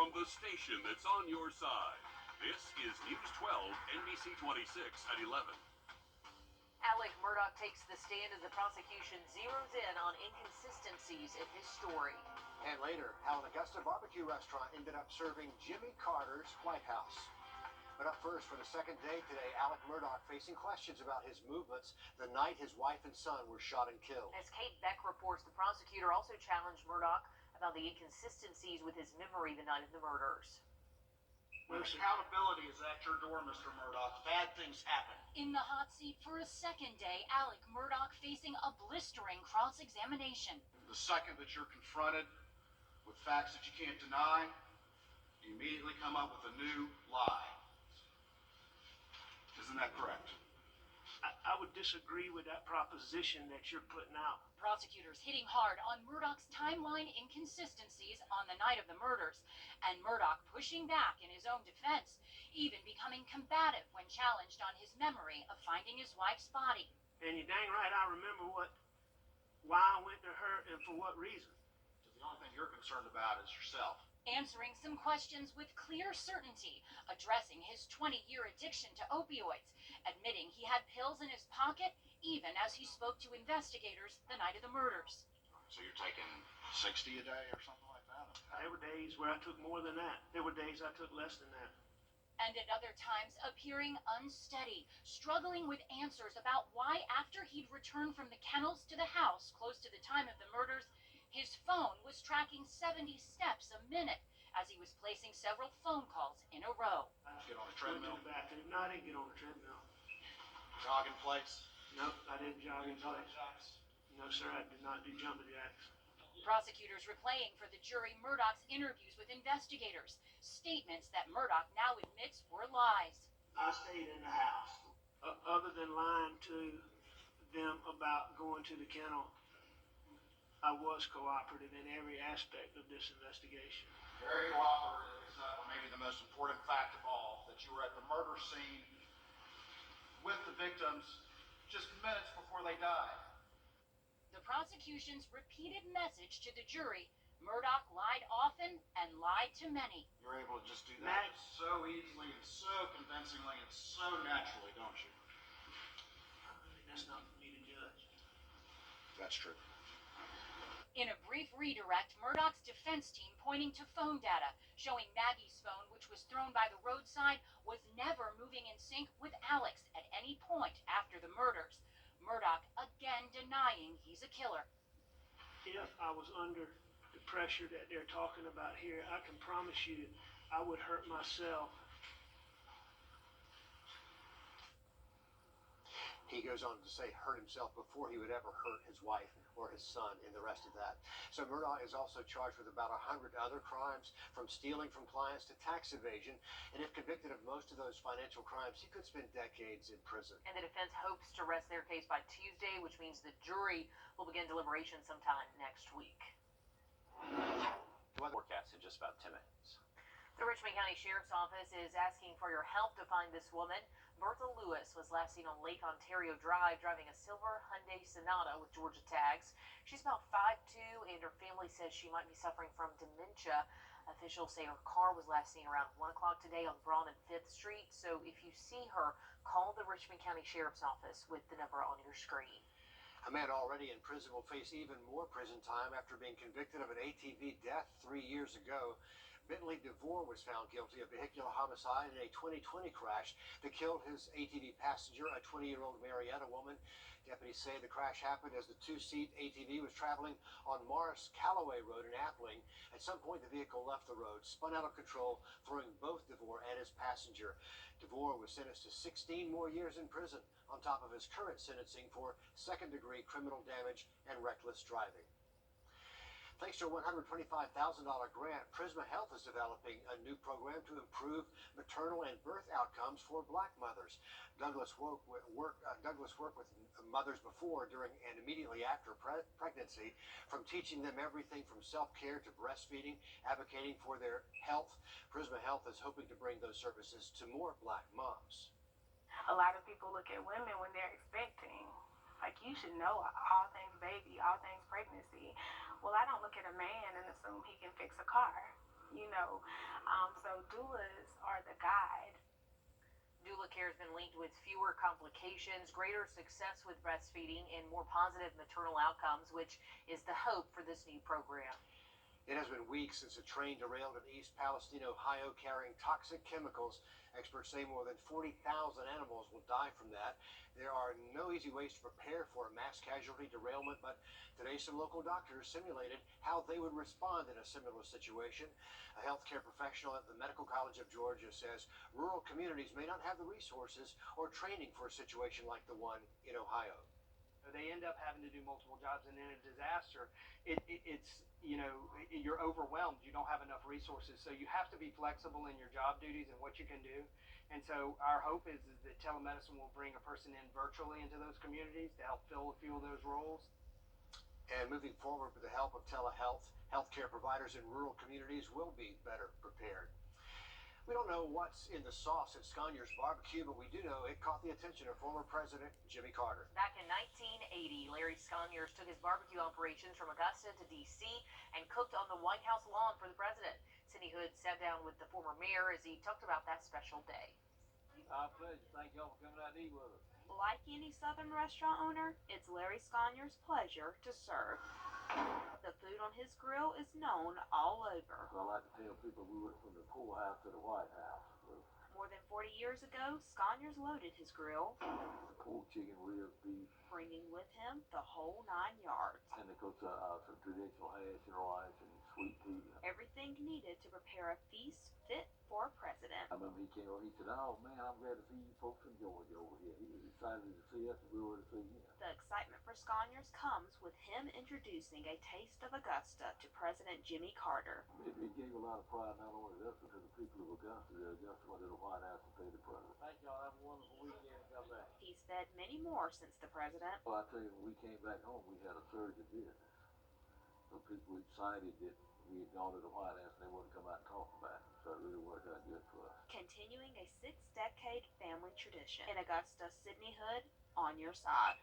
from the station that's on your side. This is News 12, NBC 26 at 11. Alec Murdaugh takes the stand as the prosecution zeroes in on inconsistencies in his story. And later, how an Augusta barbecue restaurant ended up serving Jimmy Carter's White House. But up first, for the second day today, Alec Murdaugh facing questions about his movements the night his wife and son were shot and killed. As Kate Beck reports, the prosecutor also challenged Murdaugh about the inconsistencies with his memory the night of the murders. When accountability is at your door, Mr. Murdaugh, bad things happen. In the hot seat for a second day, Alec Murdaugh facing a blistering cross-examination. The second that you're confronted with facts that you can't deny, you immediately come up with a new lie. Isn't that correct? I would disagree with that proposition that you're putting out. Prosecutors hitting hard on Murdaugh's timeline inconsistencies on the night of the murders, and Murdaugh pushing back in his own defense, even becoming combative when challenged on his memory of finding his wife's body. And you're dang right, I remember why I went to her and for what reason. So the only thing you're concerned about is yourself. Answering some questions with clear certainty, addressing his 20-year addiction to opioids, admitting he had pills in his pocket even as he spoke to investigators the night of the murders. So you're taking 60 a day or something like that? There were days where I took more than that. There were days I took less than that. And at other times appearing unsteady, struggling with answers about why after he'd returned from the kennels to the house close to the time of the murders, his phone was tracking 70 steps a minute as he was placing several phone calls in a row. Did you get on a treadmill? No, I didn't get on a treadmill. Jog in place? No, I didn't jog in place. No, sir, I did not do jumping jacks. Prosecutors replaying for the jury Murdaugh's interviews with investigators, statements that Murdaugh now admits were lies. I stayed in the house. Other than lying to them about going to the kennel, I was cooperative in every aspect of this investigation. Very cooperative, except for maybe the most important fact of all, that you were at the murder scene with the victims just minutes before they died. The prosecution's repeated message to the jury, Murdaugh lied often and lied to many. You're able to just do that so easily and so convincingly and so naturally, don't you? That's not for me to judge. That's true. In a brief redirect, Murdaugh's defense team pointing to phone data showing Maggie's phone, which was thrown by the roadside, was never moving in sync with Alex at any point after the murders. Murdaugh again denying he's a killer. If I was under the pressure that they're talking about here, I can promise you I would hurt myself. He goes on to say hurt himself before he would ever hurt his wife or his son in the rest of that. So Murdaugh is also charged with about 100 other crimes, from stealing from clients to tax evasion. And if convicted of most of those financial crimes, he could spend decades in prison. And the defense hopes to rest their case by Tuesday, which means the jury will begin deliberation sometime next week. Weather forecast in just about 10 minutes. The Richmond County Sheriff's Office is asking for your help to find this woman. Bertha Lewis was last seen on Lake Ontario Drive driving a silver Hyundai Sonata with Georgia tags. She's about 5'2", and her family says she might be suffering from dementia. Officials say her car was last seen around 1 o'clock today on Braun and 5th Street. So if you see her, call the Richmond County Sheriff's Office with the number on your screen. A man already in prison will face even more prison time after being convicted of an ATV death 3 years ago. Bentley DeVore was found guilty of vehicular homicide in a 2020 crash that killed his ATV passenger, a 20-year-old Marietta woman. Deputies say the crash happened as the two-seat ATV was traveling on Morris Callaway Road in Appling. At some point, the vehicle left the road, spun out of control, throwing both DeVore and his passenger. DeVore was sentenced to 16 more years in prison, on top of his current sentencing for second-degree criminal damage and reckless driving. Thanks to a $125,000 grant, Prisma Health is developing a new program to improve maternal and birth outcomes for Black mothers. Douglas worked with mothers before, during, and immediately after pregnancy, from teaching them everything from self-care to breastfeeding, advocating for their health. Prisma Health is hoping to bring those services to more Black moms. A lot of people look at women when they're expecting. Like, you should know all things baby, all things pregnancy. Well, I don't look at a man and assume he can fix a car. you know. So doulas are the guide. Doula care has been linked with fewer complications, greater success with breastfeeding, and more positive maternal outcomes, which is the hope for this new program. It has been weeks since a train derailed in East Palestine, Ohio, carrying toxic chemicals. Experts say more than 40,000 animals will die from that. There are no easy ways to prepare for a mass casualty derailment, but today some local doctors simulated how they would respond in a similar situation. A healthcare professional at the Medical College of Georgia says rural communities may not have the resources or training for a situation like the one in Ohio. They end up having to do multiple jobs, and in a disaster, it's you're overwhelmed. You don't have enough resources, so you have to be flexible in your job duties and what you can do. And so our hope is that telemedicine will bring a person in virtually into those communities to help fill a few of those roles. And moving forward with the help of telehealth, healthcare providers in rural communities will be better prepared. We don't know what's in the sauce at Sconyers Barbecue, but we do know it caught the attention of former President Jimmy Carter. Back in 1980, Larry Sconyers took his barbecue operations from Augusta to D.C. and cooked on the White House lawn for the president. Cindy Hood sat down with the former mayor as he talked about that special day. Our pleasure. Thank y'all for coming out to eat with us. Like any Southern restaurant owner, it's Larry Sconyers' pleasure to serve. The food on his grill is known all over. So I like to tell people we went from the poorhouse to the White House. More than 40 years ago, Sconyers loaded his grill, Pork, chicken, ribs, beef, bringing with him the whole 9 yards. and of course some traditional hash and rice and sweet tea. Everything needed to prepare a feast fit for a president. I remember he came over, he said, "Oh man, I'm glad to see you folks from Georgia over here." He was excited to see us and we were to see him. The excitement for Sconyers comes with him introducing a taste of Augusta to President Jimmy Carter. It gave a lot of pride not only to us but to the people of Augusta. Augusta went to the White House to pay the president. Thank y'all. Have a wonderful weekend and come back. He's fed many more since the president. Well, I tell you, when we came back home, we had a surge of business. So people were excited that we had gone to the White House and they wanted to come out and talk about it. So it really worked out good for us. Continuing a 6-decade family tradition. In Augusta, Sydney Hood, on your side.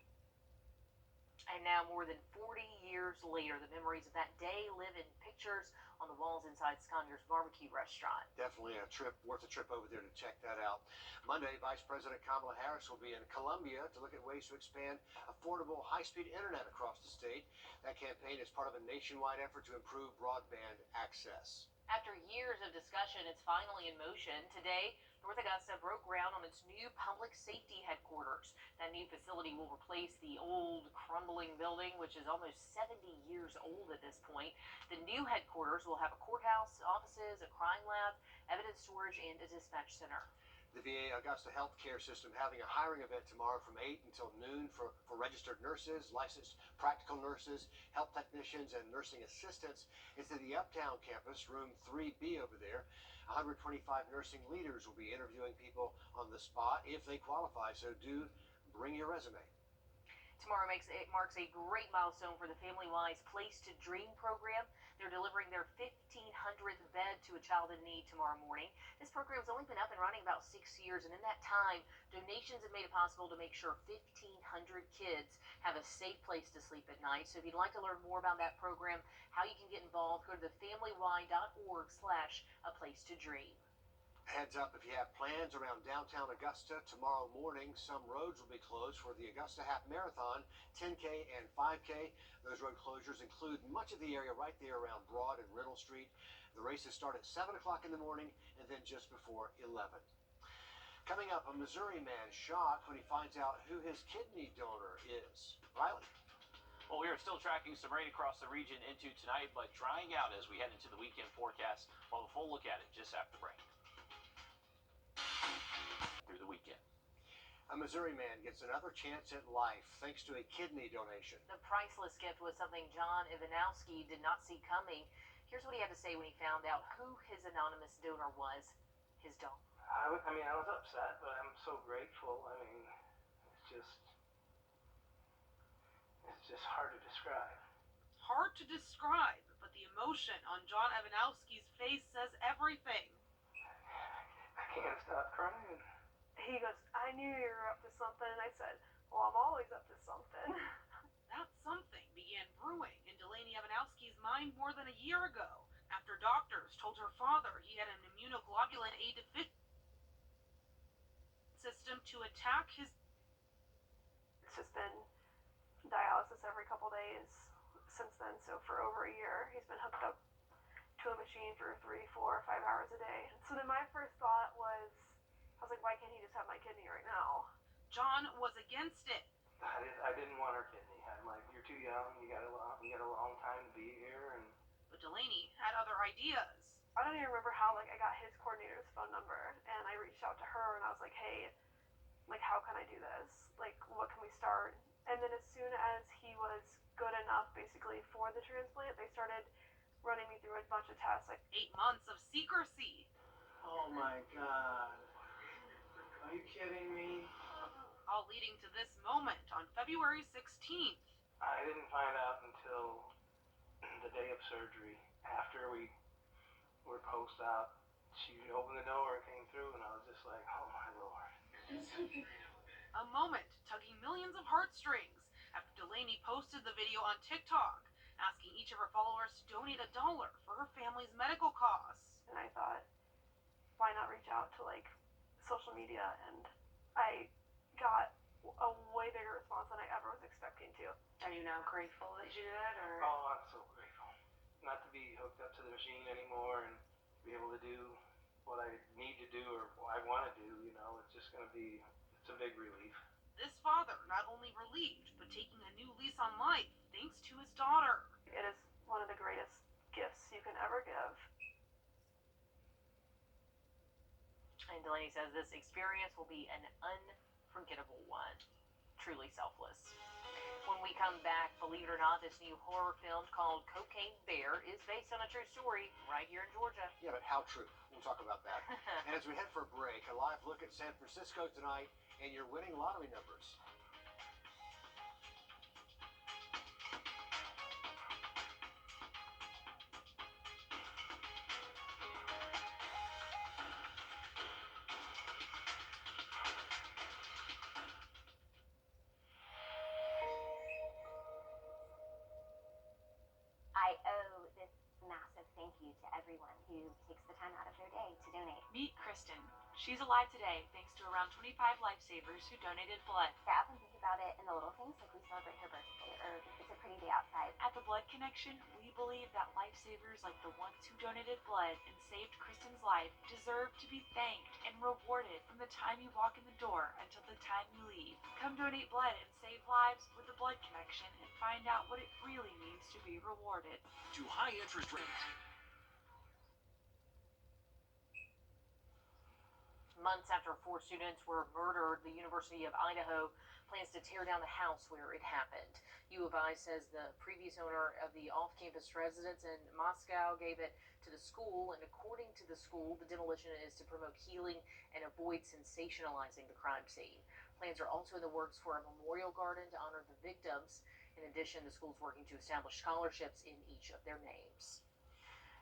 And now, more than 40 years later, the memories of that day live in pictures on the walls inside Sconyers Barbecue Restaurant. Definitely worth a trip over there to check that out. Monday, Vice President Kamala Harris will be in Columbia to look at ways to expand affordable high-speed internet across the state. That campaign is part of a nationwide effort to improve broadband access. After years of discussion, it's finally in motion. Today, North Augusta broke ground on its new public safety headquarters. That new facility will replace the old, crumbling building, which is almost 70 years old at this point. The new headquarters will have a courthouse, offices, a crime lab, evidence storage, and a dispatch center. The VA Augusta Healthcare System having a hiring event tomorrow from 8 until noon for registered nurses, licensed practical nurses, health technicians, and nursing assistants. It's at the Uptown campus, room 3B over there. 125 nursing leaders will be interviewing people on the spot if they qualify, so do bring your resume. Tomorrow marks a great milestone for the Family-Wise Place to Dream program. They're delivering their 1,500th bed to a child in need tomorrow morning. This program's only been up and running about 6 years, and in that time, donations have made it possible to make sure 1,500 kids have a safe place to sleep at night. So if you'd like to learn more about that program, how you can get involved, go to thefamilywhy.org/a-place-to-dream. Heads up, if you have plans around downtown Augusta tomorrow morning, some roads will be closed for the Augusta Half Marathon, 10K and 5K. Those road closures include much of the area right there around Broad and Riddle Street. The races start at 7 o'clock in the morning and then just before 11. Coming up, a Missouri man shocked when he finds out who his kidney donor is. Riley. Well, we are still tracking some rain across the region into tonight, but drying out as we head into the weekend forecast. We'll have a full look at it just after the break. Through the weekend. A Missouri man gets another chance at life thanks to a kidney donation. The priceless gift was something John Ivanowski did not see coming. Here's what he had to say when he found out who his anonymous donor was, his dog. I was upset, but I'm so grateful. It's just hard to describe. Hard to describe, but the emotion on John Ivanowski's face says everything. I can't stop crying. He goes, I knew you were up to something. And I said, well, I'm always up to something. That something began brewing in Delaney Ivanowski's mind more than a year ago after after doctors told her father he had an immunoglobulin A deficiency system to attack his. It's just been dialysis every couple days since then. So for over a year, he's been hooked up to a machine for 3, 4, 5 hours a day. So then my first thought was, I was like, why can't he just have my kidney right now? John was against it. I didn't want her kidney. I'm like, you're too young. You got a long time to be here. And But Delaney had other ideas. I don't even remember how I got his coordinator's phone number, and I reached out to her and I was like, hey, how can I do this? What can we start? And then as soon as he was good enough, basically, for the transplant, they started running me through a bunch of tests. 8 months of secrecy. Oh my God. Are you kidding me? All leading to this moment on February 16th. I didn't find out until the day of surgery. After we were post-op, she opened the door and came through, and I was just like, oh my Lord. A moment tugging millions of heartstrings after Delaney posted the video on TikTok, asking each of her followers to donate $1 for her family's medical costs. And I thought, why not reach out to social media? And I got a way bigger response than I ever was expecting to. Are you now grateful that you did it, or? Oh, I'm so grateful. Not to be hooked up to the machine anymore and be able to do what I need to do or what I want to do, it's just going to be, it's a big relief. This father not only relieved, but taking a new lease on life thanks to his daughter. It is one of the greatest gifts you can ever give. And Delaney says this experience will be an unforgettable one. Truly selfless. When we come back, believe it or not, this new horror film called Cocaine Bear is based on a true story right here in Georgia. Yeah, but how true? We'll talk about that. And as we head for a break, a live look at San Francisco tonight and your winning lottery numbers. I owe this massive thank you to everyone who takes the time out of their day to donate. Meet Kristen. She's alive today thanks to around 25 lifesavers who donated blood. I often think about it in the little things, like we celebrate her birthday, or it's a pretty day outside. At the Blood Connection, we believe that lifesavers like the ones who donated blood and saved Kristen's life deserve to be thanked and rewarded from the time you walk in the door until the time you leave. Come donate blood and save lives with the Blood Connection and find out what it really means to be rewarded. To high interest rates. Months after 4 students were murdered, the University of Idaho plans to tear down the house where it happened. U of I says the previous owner of the off-campus residence in Moscow gave it to the school, and according to the school, the demolition is to promote healing and avoid sensationalizing the crime scene. Plans are also in the works for a memorial garden to honor the victims. In addition, the school's working to establish scholarships in each of their names.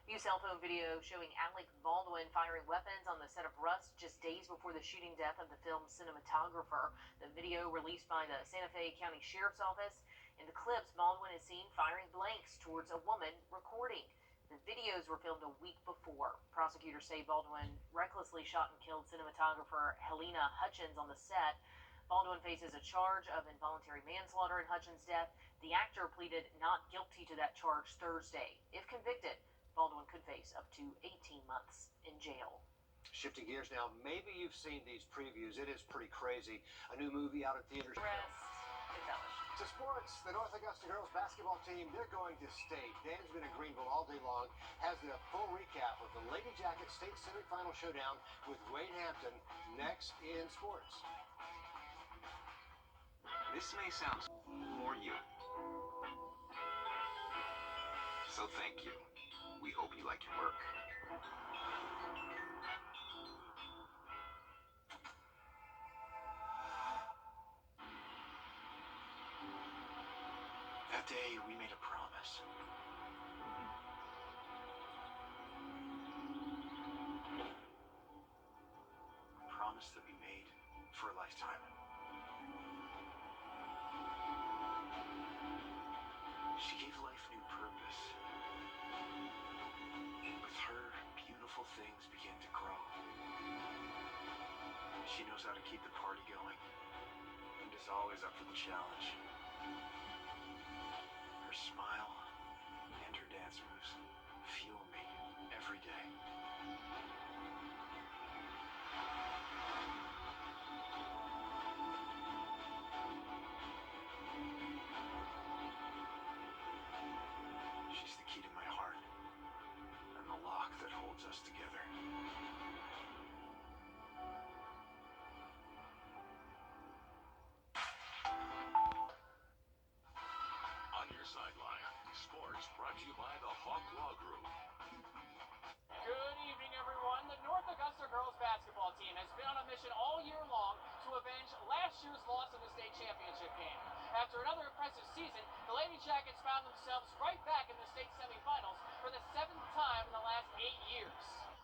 New cell phone video showing Alec Baldwin firing weapons on the set of Rust just days before the shooting death of the film's cinematographer. The video released by the Santa Fe County Sheriff's Office. In the clips, Baldwin is seen firing blanks towards a woman recording. The videos were filmed a week before. Prosecutors say Baldwin recklessly shot and killed cinematographer Helena Hutchins on the set. Baldwin faces a charge of involuntary manslaughter in Hutchins' death. The actor pleaded not guilty to that charge Thursday. If convicted, Baldwin could face up to 18 months in jail. Shifting gears now, maybe you've seen these previews. It is pretty crazy. A new movie out in theaters. To sports, the North Augusta girls basketball team, they're going to state. Dan's been in Greenville all day long, has the full recap of the Lady Jacket State semifinal showdown with Wade Hampton next in sports. This may sound for you. So thank you. We hope you like your work. That day, we made a promise. A promise that we made for a lifetime. She gave life new purpose. But beautiful things begin to grow. She knows how to keep the party going and is always up for the challenge. Her smile and her dance moves fuel me every day. She's the key to my heart and the lock that holds us together. On your sideline, sports brought to you by the Hawk Law Group. Good evening, everyone. The North Augusta girls basketball team has been on a mission all year long to avenge last year's loss in the state championship game. After another impressive season, the Lady Jackets found themselves right back in the state semifinals for the 7th time in the last 8 years.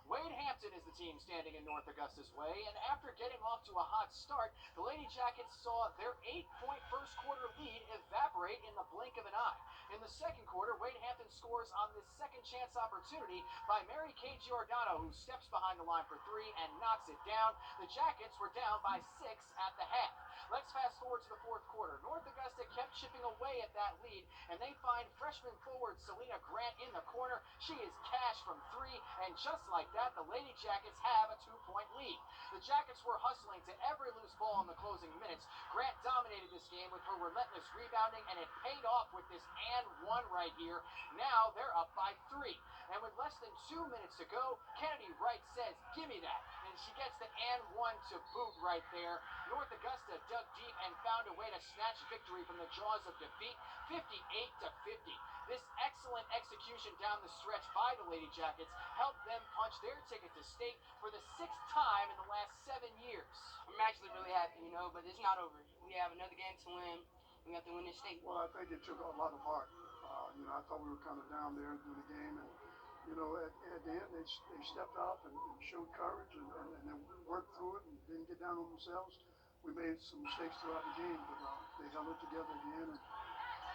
Wade Hampton is the team standing in North Augusta's way, and after getting off to a hot start, the Lady Jackets saw their 8-point first quarter lead evaporate in the blink of an eye. In the second quarter, Wade Hampton scores on this second chance opportunity by Mary Kay Giordano, who steps behind the line for 3 and knocks it down. The Jackets were down by 6 at the half. Let's fast forward to the fourth quarter. North Augusta kept chipping away at that lead, and they find freshman forward Selena Grant in the corner. She is cash from 3, and just like that, the Lady Jackets have a 2-point lead. The Jackets were hustling to every loose ball in the closing minutes. Grant dominated this game with her relentless rebounding, and it paid off with this and one right here. Now they're up by 3. And with less than 2 minutes to go, Kennedy Wright says, "Give me that." And she gets the and one to boot right there. North Augusta dug deep and found a way to snatch victory from the jaws of defeat, 58-50. This excellent execution down the stretch by the Lady Jackets helped them punch their ticket to state for the 6th time in the last 7 years. I'm actually really happy, but it's not over. We have another game to win. We have to win this state. Well, I think it took a lot of heart. I thought we were kind of down there through the game, and at the end they stepped up and showed courage and then worked through it and didn't get down on themselves. We made some mistakes throughout the game, but they held it together at the end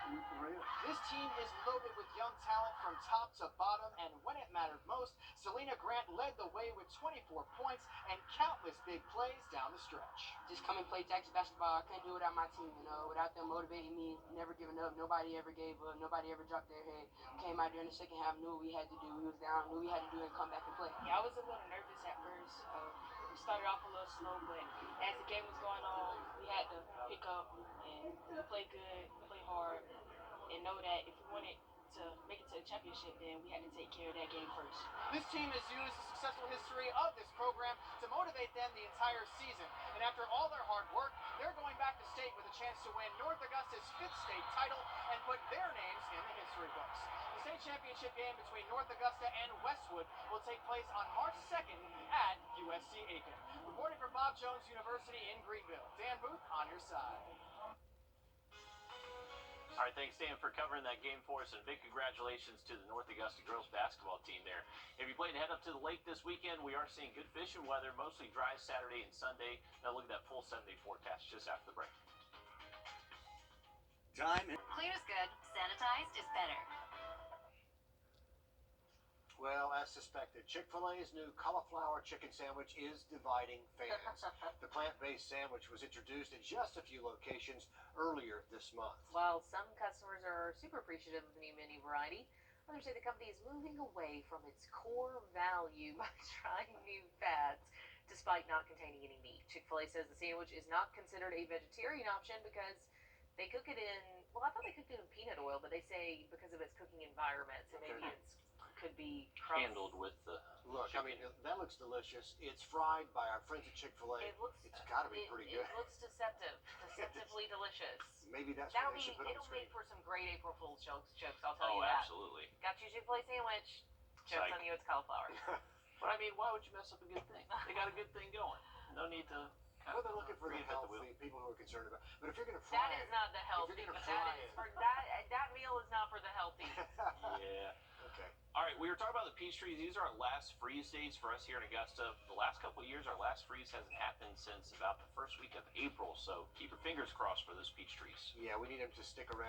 and we paraded. This team is loaded with young talent from top to bottom, and when it mattered most, Selena Grant led the way with 24 points and countless big plays down the stretch. Just come and play Texas basketball. I couldn't do it without my team, without them motivating me, never giving up. Nobody ever gave up. Nobody ever dropped their head. Came out there in the second half, knew what we had to do. We was down, knew we had to do it and come back and play. Yeah, I was a little nervous at first. We started off a little slow, but as the game was going on, we had to pick up and play good, play hard, and know that if we wanted to make it to the championship, then we had to take care of that game first. This team has used the successful history of this program to motivate them the entire season. And after all their hard work, they're going back to state with a chance to win North Augusta's 5th state title and put their names in the history books. The state championship game between North Augusta and Westwood will take place on March 2nd at USC Aiken. Reporting from Bob Jones University in Greenville, Dan Booth on your side. All right, thanks, Dan, for covering that game for us, and big congratulations to the North Augusta girls basketball team there. If you plan to head up to the lake this weekend, we are seeing good fishing weather, mostly dry Saturday and Sunday. Now look at that full 7-day forecast just after the break. Clear is good, sanitized is better. Well, as suspected, Chick-fil-A's new cauliflower chicken sandwich is dividing fans. The plant-based sandwich was introduced in just a few locations earlier this month. While some customers are super appreciative of the new menu variety, others say the company is moving away from its core value by trying new fads, despite not containing any meat. Chick-fil-A says the sandwich is not considered a vegetarian option because they cook it in, well, I thought they cooked it in peanut oil, but they say because of its cooking environment, so maybe it's could be handled with the look. I mean, that looks delicious. It's fried by our friends at Chick-fil-A. It's got to be pretty good. It looks deceptively delicious. Maybe that's That'll what they should put on it'll screen. make for some great April Fool's jokes. I'll tell you that. Absolutely. Got you Chick-fil-A sandwich. Jokes on you. It's cauliflower. But I mean, why would you mess up a good thing? They got a good thing going. No need to. Well, they're looking for the healthy people who are concerned about. But if you're going to fry that is not the healthy. That meal is not for the healthy. Yeah. Okay. All right, we were talking about the peach trees. These are our last freeze days for us here in Augusta. The last couple of years, our last freeze hasn't happened since about the first week of April. So keep your fingers crossed for those peach trees. Yeah, we need them to stick around.